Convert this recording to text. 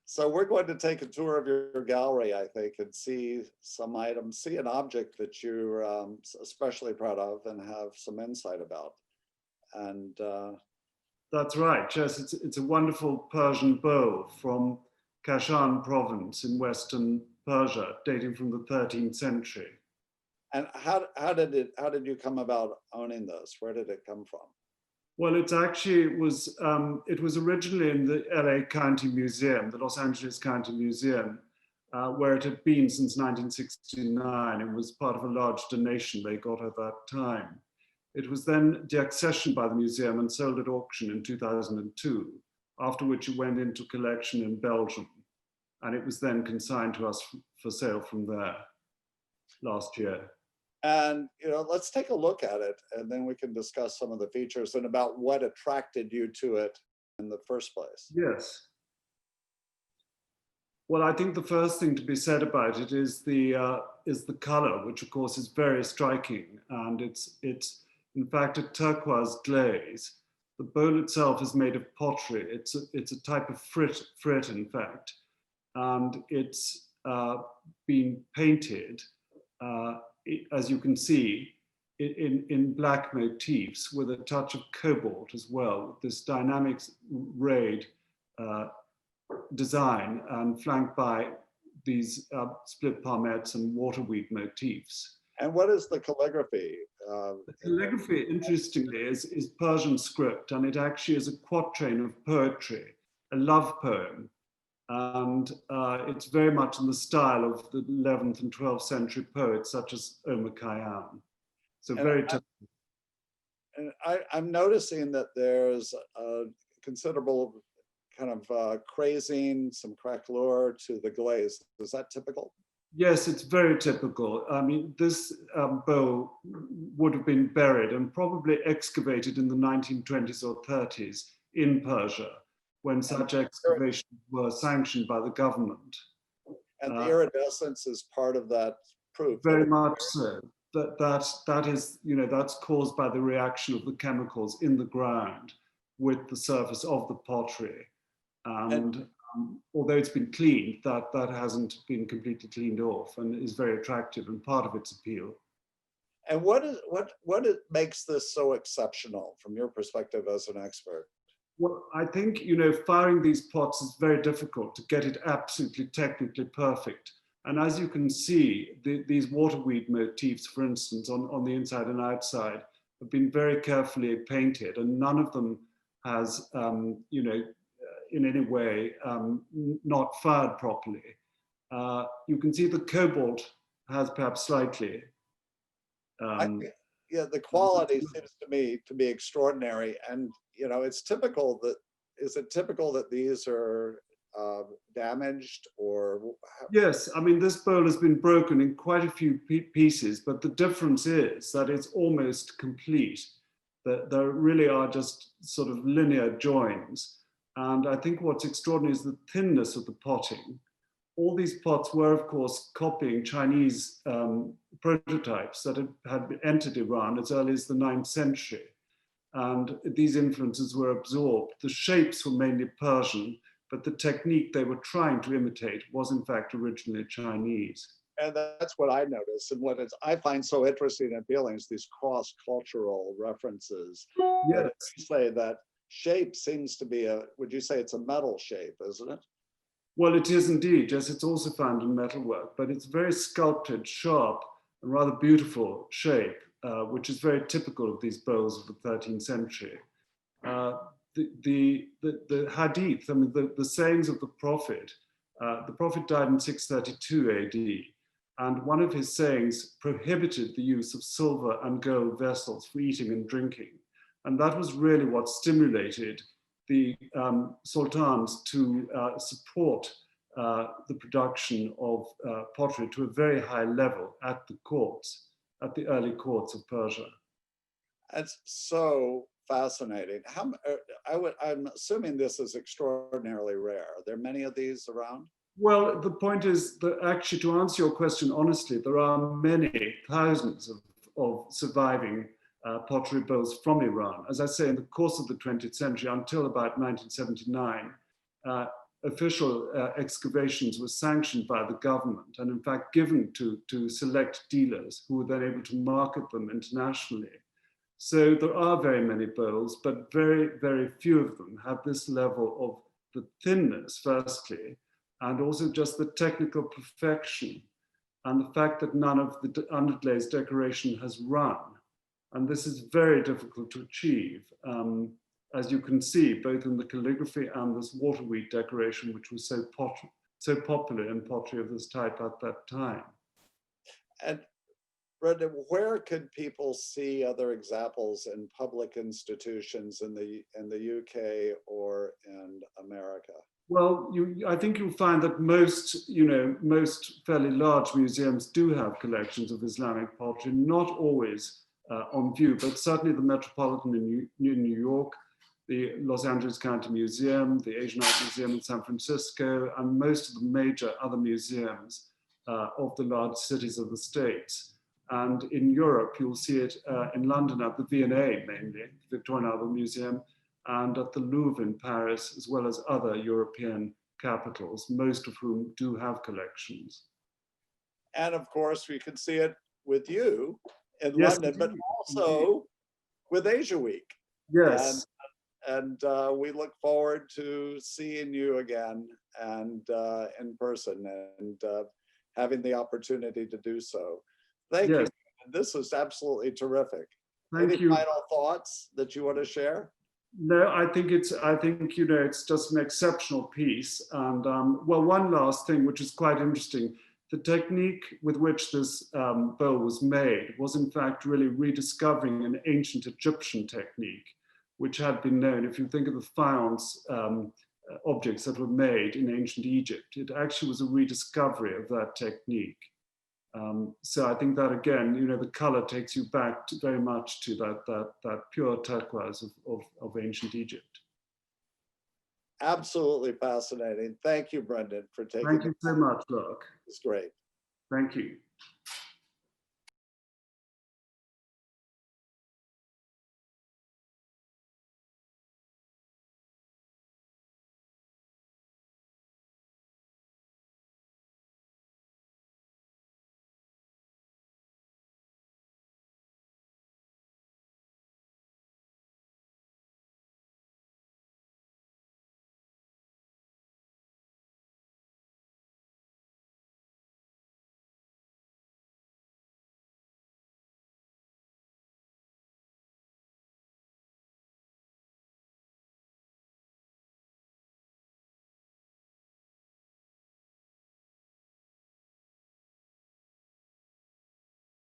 So we're going to take a tour of your gallery, I think, and see some items, see an object that you're especially proud of and have some insight about. And That's right, yes, it's a wonderful Persian bowl from Kashan province in Western Persia, dating from the 13th century. and how did you come about owning this? Where did it come from? Well, it was originally in the LA County Museum, the Los Angeles County Museum, where it had been since 1969. It was part of a large donation they got at that time. It was then deaccessioned by the museum and sold at auction in 2002, after which it went into collection in Belgium. And it was then consigned to us for sale from there last year. And let's take a look at it, and then we can discuss some of the features and about what attracted you to it in the first place. Yes. Well, I think the first thing to be said about it is the color, which of course is very striking, and it's in fact a turquoise glaze. The bowl itself is made of pottery. It's a type of frit in fact, and it's been painted, as you can see, in black motifs with a touch of cobalt as well. This dynamic rayed design and flanked by these split palmettes and waterweed motifs. And what is the calligraphy? The calligraphy, interestingly, is Persian script, and it actually is a quatrain of poetry, a love poem. And it's very much in the style of the 11th and 12th century poets such as Omar Khayyam. So very typical. And I'm noticing that there's a considerable kind of crazing, some craquelure to the glaze. Is that typical? Yes, it's very typical. I mean, this bowl would have been buried and probably excavated in the 1920s or 30s in Persia, when such excavations were sanctioned by the government. And the iridescence is part of that proof. Very much so. That is, that's caused by the reaction of the chemicals in the ground with the surface of the pottery. And although it's been cleaned, that hasn't been completely cleaned off, and is very attractive and part of its appeal. And what makes this so exceptional from your perspective as an expert? Well, I think, firing these pots is very difficult to get it absolutely technically perfect. And as you can see, these waterweed motifs, for instance, on the inside and outside, have been very carefully painted, and none of them has, in any way, not fired properly. You can see the cobalt has perhaps slightly. Yeah, the quality seems to me to be extraordinary, and it's typical that. Is it typical that these are damaged or? Yes, I mean, this bowl has been broken in quite a few pieces, but the difference is that it's almost complete. That there really are just sort of linear joins. And I think what's extraordinary is the thinness of the potting. All these pots were, of course, copying Chinese prototypes that had entered Iran as early as the 9th century. And these influences were absorbed. The shapes were mainly Persian, but the technique they were trying to imitate was in fact originally Chinese. And that's what I noticed, and what I find so interesting and appealing is these cross-cultural references. Yes. You say that shape seems to be would you say it's a metal shape, isn't it? Well, it is indeed. Yes, it's also found in metalwork, but it's very sculpted, sharp, and rather beautiful shape, which is very typical of these bowls of the 13th century. The hadith, I mean, the sayings of the Prophet died in 632 AD, and one of his sayings prohibited the use of silver and gold vessels for eating and drinking. And that was really what stimulated the sultans to support the production of pottery to a very high level at the early courts of Persia. That's so fascinating. I'm assuming this is extraordinarily rare. Are there many of these around? Well, the point is that actually, to answer your question honestly, there are many thousands of surviving pottery bowls from Iran. As I say, in the course of the 20th century, until about 1979, official excavations were sanctioned by the government and in fact given to select dealers who were then able to market them internationally. So there are very many bowls, but very, very few of them have this level of the thinness, firstly, and also just the technical perfection and the fact that none of the underglazed decoration has run. And this is very difficult to achieve, as you can see, both in the calligraphy and this water wheat decoration, which was so popular in pottery of this type at that time. And Brendan, where could people see other examples in public institutions in the UK or in America? Well, I think you'll find that most fairly large museums do have collections of Islamic pottery, not always on view, but certainly the Metropolitan in New York, the Los Angeles County Museum, the Asian Art Museum in San Francisco, and most of the major other museums of the large cities of the States. And in Europe, you'll see it in London at the V&A mainly, Victorian Albert Museum, and at the Louvre in Paris, as well as other European capitals, most of whom do have collections. And of course, we could see it with you in Yes, London, indeed. but also with Asia Week. Yes. And we look forward to seeing you again and in person and having the opportunity to do so. Thank you. This was absolutely terrific. Any final thoughts that you want to share? No, I think it's just an exceptional piece. And well, one last thing, which is quite interesting, the technique with which this bowl was made was in fact really rediscovering an ancient Egyptian technique, which had been known. If you think of the faience objects that were made in ancient Egypt, it actually was a rediscovery of that technique. So I think that again, the color takes you back very much to that pure turquoise of ancient Egypt. Absolutely fascinating. Thank you, Brendan, for taking. Thank you so much, Lark. It's great. Thank you.